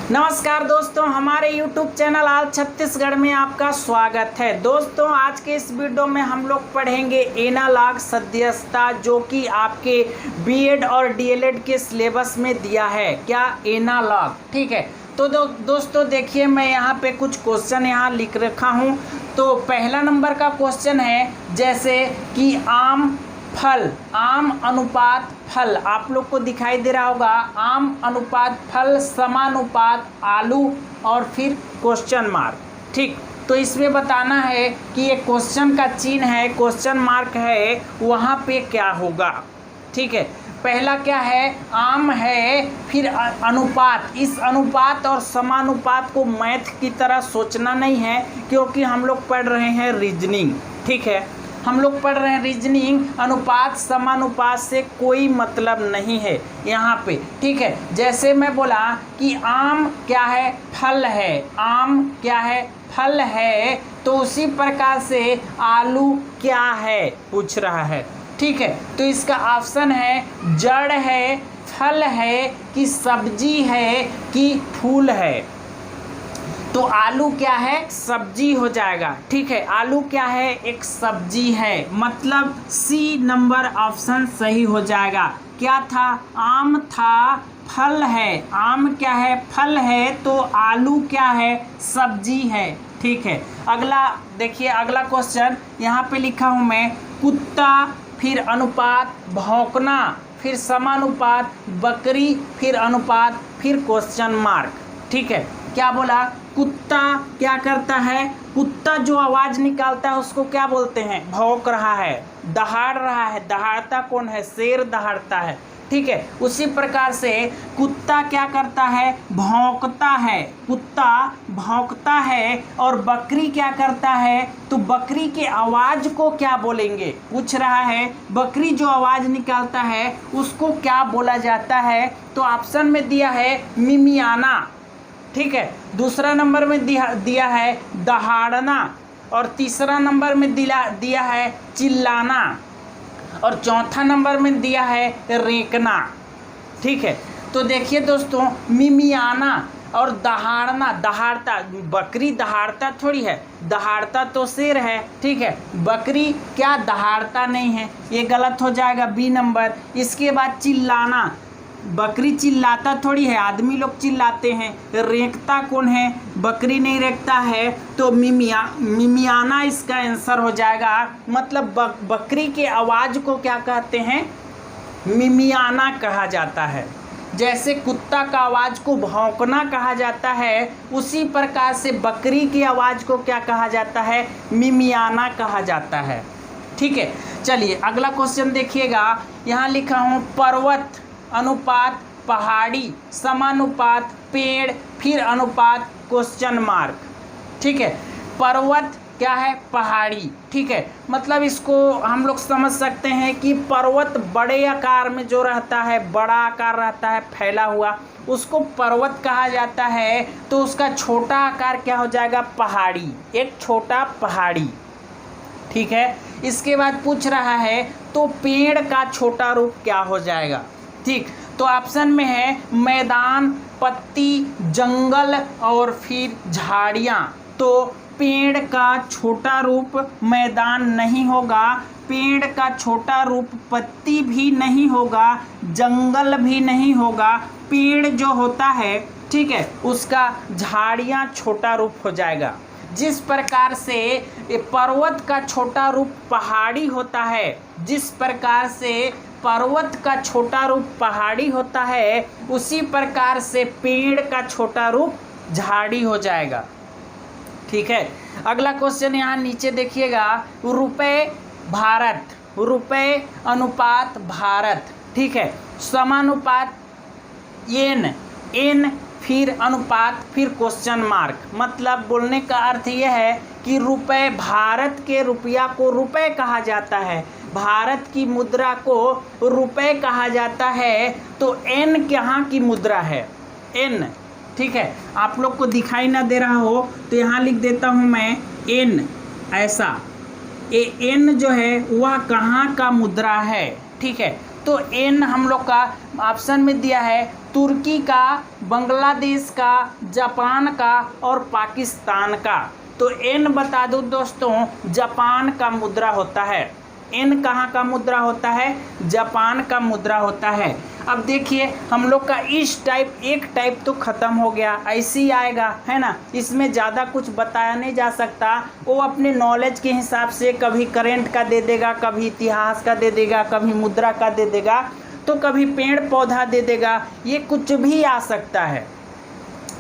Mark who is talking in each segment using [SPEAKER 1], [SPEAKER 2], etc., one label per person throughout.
[SPEAKER 1] नमस्कार दोस्तों, हमारे YouTube चैनल आल छत्तीसगढ़ में आपका स्वागत है। दोस्तों, आज के इस वीडियो में हम लोग पढ़ेंगे एनालॉग सदस्यता, जो कि आपके बीएड और डीएलएड के सिलेबस में दिया है। क्या एनालॉग, ठीक है। तो दोस्तों देखिए, मैं यहाँ पे कुछ क्वेश्चन यहाँ लिख रखा हूँ। तो पहला नंबर का क्वेश्चन है जैसे कि आम फल, आम अनुपात फल, आप लोग को दिखाई दे रहा होगा। आम अनुपात फल समानुपात आलू और फिर क्वेश्चन मार्क, ठीक। तो इसमें बताना है कि ये क्वेश्चन का चिन्ह है, क्वेश्चन मार्क है, वहाँ पे क्या होगा, ठीक है। पहला क्या है, आम है, फिर अनुपात। इस अनुपात और समानुपात को मैथ की तरह सोचना नहीं है, क्योंकि हम लोग पढ़ रहे हैं रीजनिंग, ठीक है। हम लोग पढ़ रहे हैं रीजनिंग। अनुपात समानुपात से कोई मतलब नहीं है यहाँ पे, ठीक है। जैसे मैं बोला कि आम क्या है, फल है। आम क्या है, फल है। तो उसी प्रकार से आलू क्या है पूछ रहा है, ठीक है। तो इसका ऑप्शन है जड़ है, फल है कि सब्जी है कि फूल है। तो आलू क्या है, सब्जी हो जाएगा, ठीक है। आलू क्या है, एक सब्जी है, मतलब सी नंबर ऑप्शन सही हो जाएगा। क्या था, आम था, फल है। आम क्या है, फल है, तो आलू क्या है, सब्जी है, ठीक है। अगला देखिए, अगला क्वेश्चन यहाँ पे लिखा हूँ मैं, कुत्ता, फिर अनुपात भौंकना, फिर समानुपात बकरी, फिर अनुपात, फिर क्वेश्चन मार्क, ठीक है। क्या बोला, कुत्ता क्या करता है, कुत्ता जो आवाज निकालता है उसको क्या बोलते हैं, भौंक रहा है, दहाड़ रहा है। दहाड़ता कौन है, शेर दहाड़ता है, ठीक है। उसी प्रकार से कुत्ता क्या करता है, भौंकता है, कुत्ता भौंकता है। और बकरी क्या करता है, तो बकरी के आवाज को क्या बोलेंगे, पूछ रहा है। बकरी जो आवाज निकालता है उसको क्या बोला जाता है, तो ऑप्शन में दिया है मिमियाना, ठीक है। दूसरा नंबर में दिया है दहाड़ना, और तीसरा नंबर में दिया है चिल्लाना, और चौथा नंबर में दिया है रेंकना, ठीक है। तो देखिए दोस्तों, मिमियाना और दहाड़ना, दहाड़ता, बकरी दहाड़ता थोड़ी है, दहाड़ता तो शेर है, ठीक है। बकरी क्या दहाड़ता नहीं है, ये गलत हो जाएगा, बी नंबर। इसके बाद चिल्लाना, बकरी चिल्लाता थोड़ी है, आदमी लोग चिल्लाते हैं। रेंकता कौन है, बकरी नहीं रेंकता है, तो मिमियाना इसका आंसर हो जाएगा। मतलब बकरी के आवाज़ को क्या कहते हैं, मिमियाना कहा जाता है। जैसे कुत्ता का आवाज़ को भौंकना कहा जाता है, उसी प्रकार से बकरी की आवाज़ को क्या कहा जाता है, मिमियाना कहा जाता है, ठीक है। चलिए अगला क्वेश्चन देखिएगा, यहाँ लिखा हूँ पर्वत, अनुपात पहाड़ी, समानुपात पेड़, फिर अनुपात क्वेश्चन मार्क, ठीक है। पर्वत क्या है, पहाड़ी, ठीक है। मतलब इसको हम लोग समझ सकते हैं कि पर्वत बड़े आकार में जो रहता है, बड़ा आकार रहता है, फैला हुआ, उसको पर्वत कहा जाता है। तो उसका छोटा आकार क्या हो जाएगा, पहाड़ी, एक छोटा पहाड़ी, ठीक है। इसके बाद पूछ रहा है तो पेड़ का छोटा रूप क्या हो जाएगा, ठीक। तो ऑप्शन में है मैदान, पत्ती, जंगल और फिर झाड़ियाँ। तो पेड़ का छोटा रूप मैदान नहीं होगा, पेड़ का छोटा रूप पत्ती भी नहीं होगा, जंगल भी नहीं होगा। पेड़ जो होता है, ठीक है, उसका झाड़ियाँ छोटा रूप हो जाएगा। जिस प्रकार से पर्वत का छोटा रूप पहाड़ी होता है, जिस प्रकार से पर्वत का छोटा रूप पहाड़ी होता है, उसी प्रकार से पेड़ का छोटा रूप झाड़ी हो जाएगा, ठीक है। अगला क्वेश्चन यहाँ नीचे देखिएगा, रुपए भारत, रुपए अनुपात भारत, ठीक है। समानुपात एन, एन फिर अनुपात, फिर क्वेश्चन मार्क। मतलब बोलने का अर्थ यह है कि रुपए, भारत के रुपया को रुपए कहा जाता है, भारत की मुद्रा को रुपए कहा जाता है। तो एन यहाँ की मुद्रा है, एन, ठीक है। आप लोग को दिखाई ना दे रहा हो तो यहाँ लिख देता हूँ मैं एन, ऐसा। एन जो है वह कहाँ का मुद्रा है, ठीक है। तो एन हम लोग का ऑप्शन में दिया है तुर्की का, बांग्लादेश का, जापान का और पाकिस्तान का। तो एन बता दूं दोस्तों, जापान का मुद्रा होता है। एन कहाँ का मुद्रा होता है? जापान का मुद्रा होता है। अब देखिए हम लोग का इस टाइप एक टाइप तो ख़त्म हो गया, ऐसे ही आएगा, है ना। इसमें ज़्यादा कुछ बताया नहीं जा सकता। वो अपने नॉलेज के हिसाब से कभी करेंट का दे देगा, कभी इतिहास का दे देगा, कभी मुद्रा का दे देगा, तो कभी पेड़ पौधा दे देगा। ये कुछ भी आ सकता है,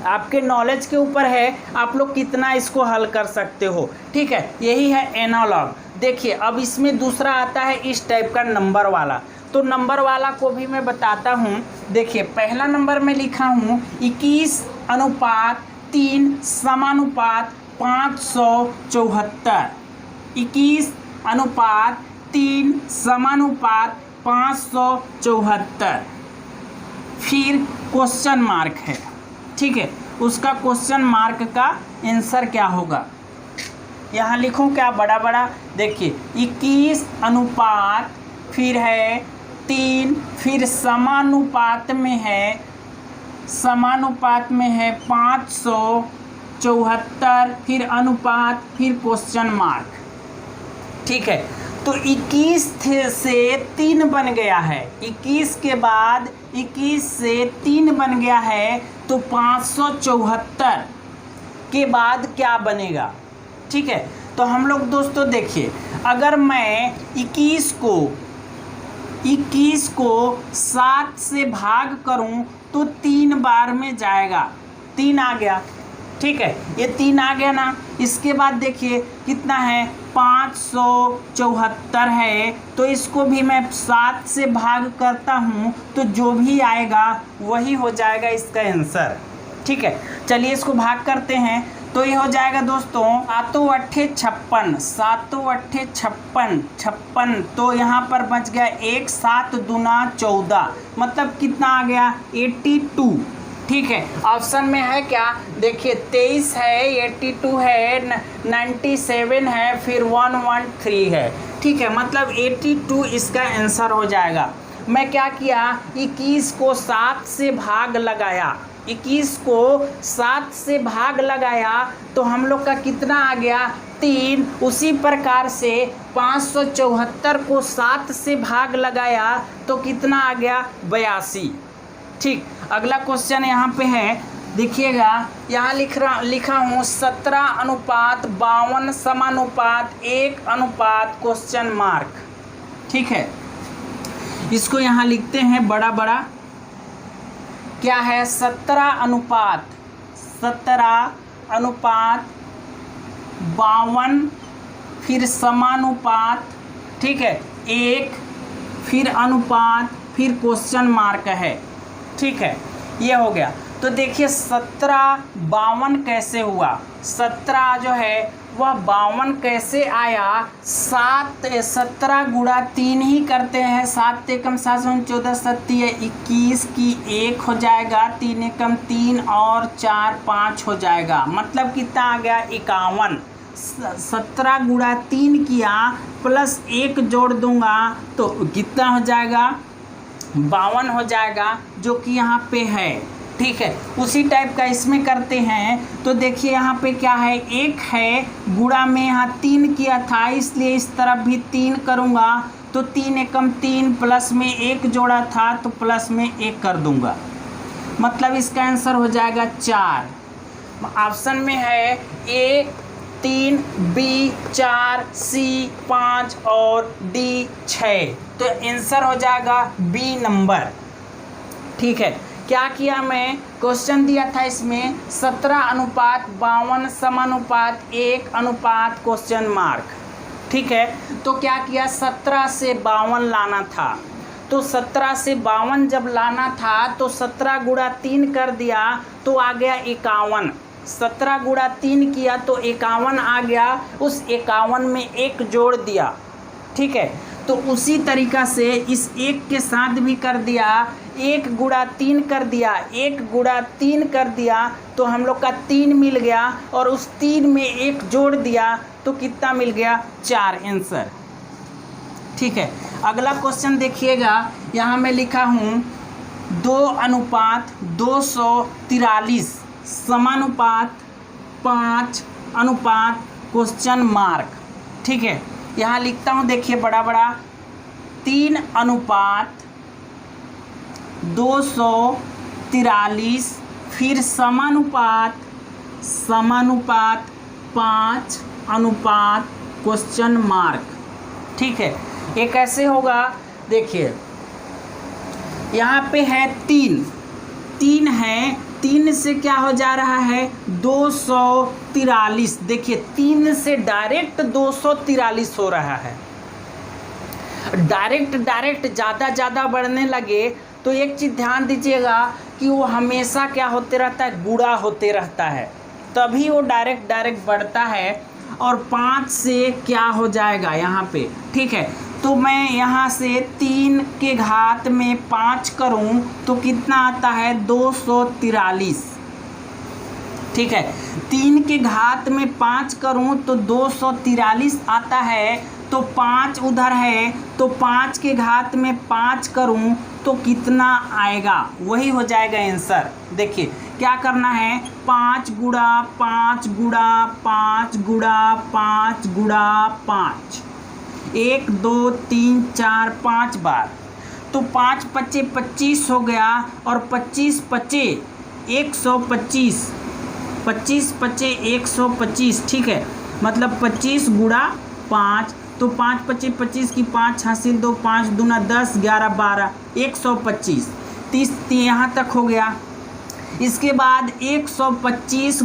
[SPEAKER 1] आपके नॉलेज के ऊपर है, आप लोग कितना इसको हल कर सकते हो। ठीक है, यही है एनालॉग। देखिए अब इसमें दूसरा आता है इस टाइप का नंबर वाला। तो नंबर वाला को भी मैं बताता हूँ। देखिए पहला नंबर में लिखा हूँ 21:3 समानुपात 574। 21:3 समानुपात 574। फिर क्वेश्चन मार्क है। ठीक है, उसका क्वेश्चन मार्क का आंसर क्या होगा, यहाँ लिखूँ क्या बड़ा बड़ा? देखिए 21 अनुपात फिर है 3, फिर समानुपात में है 574, फिर अनुपात, फिर क्वेश्चन मार्क। ठीक है, तो 21 से 3 बन गया है, 21 के बाद 21 से 3 बन गया है, तो 574 के बाद क्या बनेगा? ठीक है, तो हम लोग दोस्तों देखिए, अगर मैं 21 को 7 से भाग करूं तो 3 बार में जाएगा, 3 आ गया। ठीक है, ये 3 आ गया ना। इसके बाद देखिए कितना है, 574 है, तो इसको भी मैं 7 से भाग करता हूँ तो जो भी आएगा वही हो जाएगा इसका आंसर। ठीक है, चलिए इसको भाग करते हैं। तो ये हो जाएगा दोस्तों 7 अट्ठे 56, 7 अट्ठे 56, तो यहाँ पर बच गया 1, 7 दूना 14, मतलब कितना आ गया 82। ठीक है, ऑप्शन में है क्या? देखिए 23 है, 82 है, 97 है, फिर 113 है। ठीक है, मतलब 82 इसका आंसर हो जाएगा। मैं क्या किया, 21 को 7 से भाग लगाया, 21 को 7 से भाग लगाया तो हम लोग का कितना आ गया, 3। उसी प्रकार से 574 को 7 से भाग लगाया तो कितना आ गया, 82। ठीक, अगला क्वेश्चन यहाँ पे है, देखिएगा यहाँ लिखा हूँ 17:52 समानुपात 1 क्वेश्चन मार्क। ठीक है, इसको यहाँ लिखते हैं बड़ा बड़ा, क्या है, 17:52, फिर समानुपात, ठीक है, 1, फिर अनुपात, फिर क्वेश्चन मार्क है। ठीक है, ये हो गया। तो देखिए 17:52 कैसे हुआ, 17 जो है वह 52 कैसे आया, 17 गुणा 3 ही करते हैं, 7 एकम 7 14 7 21 की 1 हो जाएगा, 3 एकम 3 और 4 5 हो जाएगा, मतलब कितना आ गया 51। 17 गुणा 3 किया प्लस 1 जोड़ दूंगा तो कितना हो जाएगा, 52 हो जाएगा, जो कि यहाँ पे है। ठीक है, उसी टाइप का इसमें करते हैं। तो देखिए यहाँ पे क्या है, 1 है, गुणा में यहाँ 3 किया था, इसलिए इस तरफ भी 3 करूँगा, तो 3 एकम 3 प्लस में 1 जोड़ा था तो प्लस में 1 कर दूँगा, मतलब इसका आंसर हो जाएगा 4। ऑप्शन में है A 3, B 4, C 5 और D 6, तो आंसर हो जाएगा B नंबर। ठीक है, क्या किया, मैं क्वेश्चन दिया था इसमें 17:52 समानुपात 1 क्वेश्चन मार्क। ठीक है, तो क्या किया, 17 से 52 लाना था, तो 17 से 52 जब लाना था तो 17 गुणा 3 कर दिया तो आ गया 51। 17 गुणा 3 किया तो 51 आ गया, उस 51 में 1 जोड़ दिया। ठीक है, तो उसी तरीक़ा से इस 1 के साथ भी कर दिया, 1 गुणा 3 कर दिया, 1 गुणा 3 कर दिया तो हम लोग का 3 मिल गया, और उस 3 में 1 जोड़ दिया तो कितना मिल गया, 4 आंसर। ठीक है, अगला क्वेश्चन देखिएगा, यहाँ मैं लिखा हूँ 2:243 समानुपात 5 क्वेश्चन मार्क। ठीक है, यहाँ लिखता हूँ, देखिए बड़ा बड़ा 3:243 फिर समानुपात 5 क्वेश्चन मार्क। ठीक है, ये कैसे होगा, देखिए यहाँ पे है 3 है, 3 से क्या हो जा रहा है 243। देखिए 3 से डायरेक्ट 243 हो रहा है। डायरेक्ट ज़्यादा बढ़ने लगे तो एक चीज़ ध्यान दीजिएगा कि वो हमेशा क्या होते रहता है, गुणा होते रहता है, तभी वो डायरेक्ट बढ़ता है। और 5 से क्या हो जाएगा यहाँ पे। ठीक है, तो मैं यहाँ से 3 के घात में 5 करूँ तो कितना आता है 243। ठीक है, 3 के घात में 5 करूँ तो 243 आता है। तो 5 उधर है तो 5 के घात में 5 करूँ तो कितना आएगा, वही हो जाएगा आंसर। देखिए क्या करना है, 5 गुणा 5 गुणा 5 गुणा 5 गुणा 5, 1 2 3 4 5 बार। तो 5 पच्चे 25 हो गया और 25 पच्चे 125, 25 पच्चे 125। ठीक है, मतलब 25 गुणा 5, तो 5 पच्चे 25 की 5 हासिल 2, 5 दूना 10, 11 12, 125। 30 यहाँ तक हो गया। इसके बाद 125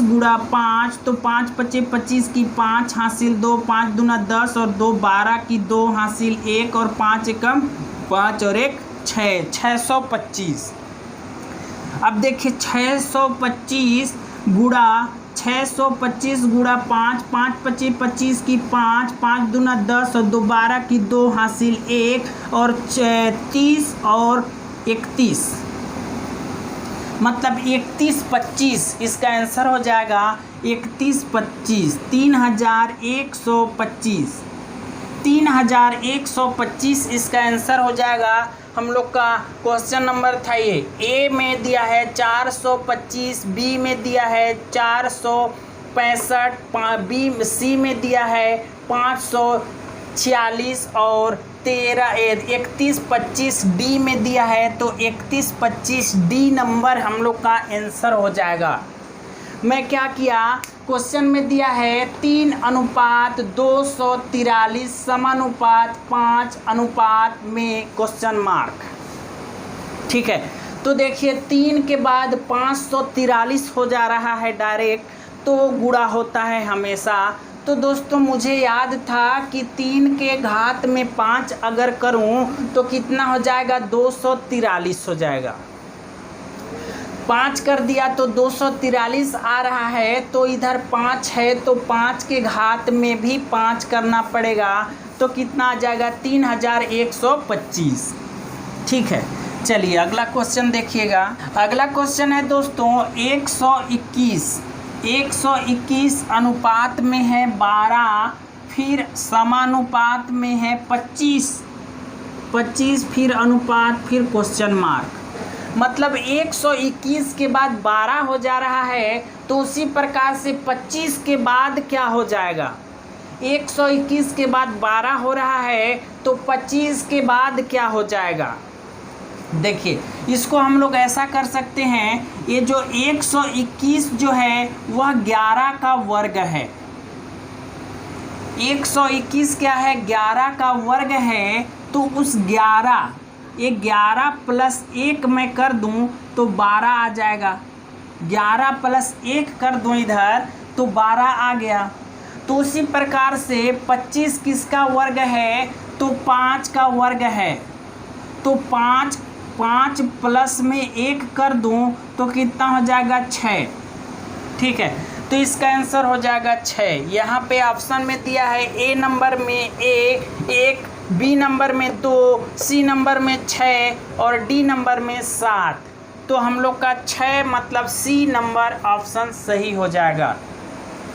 [SPEAKER 1] गुणा 5, तो 5 पच्चे 25 की 5 हासिल 2, 5 दूना 10 और 2 12 की 2 हासिल 1 और 5 एकम 5 और 1 6, 625। अब देखिए 625 गुणा 5, 5 पच्चे 25 की 5, 5 दूना 10 और 2 12 की 2 हासिल 1 और 30 और 31, मतलब 3125। इसका आंसर हो जाएगा 3125, 3125, 3125 इसका आंसर हो जाएगा। हम लोग का क्वेश्चन नंबर था ये। ए में दिया है 425, बी में दिया है 465, बी सी में दिया है 546 और 3125 डी में दिया है, तो 3125 डी नंबर हम लोग का आंसर हो जाएगा। मैं क्या किया, क्वेश्चन में दिया है 3:243 समानुपात 5 में क्वेश्चन मार्क। ठीक है, तो देखिए 3 के बाद 543 हो जा रहा है डायरेक्ट, तो गुणा होता है हमेशा। तो दोस्तों मुझे याद था कि 3 के घात में 5 अगर करूं तो कितना हो जाएगा, 243 हो जाएगा। 5 कर दिया तो 243 आ रहा है, तो इधर 5 है तो 5 के घात में भी 5 करना पड़ेगा, तो कितना आ जाएगा 3125। ठीक है, चलिए अगला क्वेश्चन देखिएगा। अगला क्वेश्चन है दोस्तों 121 अनुपात में है 12, फिर समानुपात में है 25 फिर अनुपात फिर क्वेश्चन मार्क। मतलब 121 के बाद 12 हो जा रहा है, तो उसी प्रकार से 25 के बाद क्या हो जाएगा, 121 के बाद 12 हो रहा है तो 25 के बाद क्या हो जाएगा। देखिए इसको हम लोग ऐसा कर सकते हैं, ये जो 121 जो है वह 11 का वर्ग है। 121 क्या है, 11 का वर्ग है, तो उस 11 प्लस 1 मैं कर दूं तो 12 आ जाएगा। 11 प्लस 1 कर दूं इधर तो 12 आ गया। तो उसी प्रकार से 25 किसका वर्ग है, तो 5 का वर्ग है। तो 5 प्लस में 1 कर दूं तो कितना हो जाएगा 6। ठीक है, तो इसका आंसर हो जाएगा 6। यहाँ पे ऑप्शन में दिया है ए नंबर में 1, बी नंबर में 2, सी नंबर में 6 और डी नंबर में 7। तो हम लोग का 6 मतलब सी नंबर ऑप्शन सही हो जाएगा।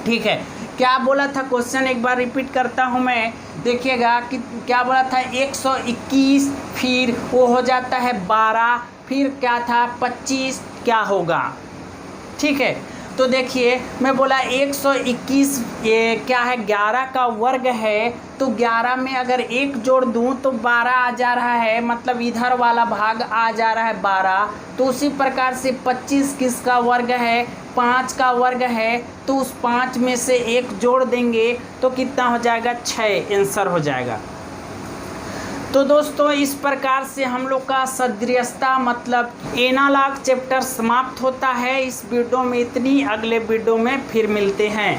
[SPEAKER 1] ठीक है, क्या बोला था क्वेश्चन, एक बार रिपीट करता हूँ मैं, देखिएगा कि क्या बोला था 121, फिर वो हो जाता है 12, फिर क्या था 25, क्या होगा, ठीक है। तो देखिए मैं बोला 121 ये क्या है 11 का वर्ग है, तो 11 में अगर 1 जोड़ दूं तो 12 आ जा रहा है, मतलब इधर वाला भाग आ जा रहा है 12। तो उसी प्रकार से 25 किसका वर्ग है, 5 का वर्ग है, तो उस 5 में से 1 जोड़ देंगे तो कितना हो जाएगा, 6 आंसर हो जाएगा। तो दोस्तों इस प्रकार से हम लोग का सदृशता मतलब एनालॉग चैप्टर समाप्त होता है। इस वीडियो में इतनी, अगले वीडियो में फिर मिलते हैं।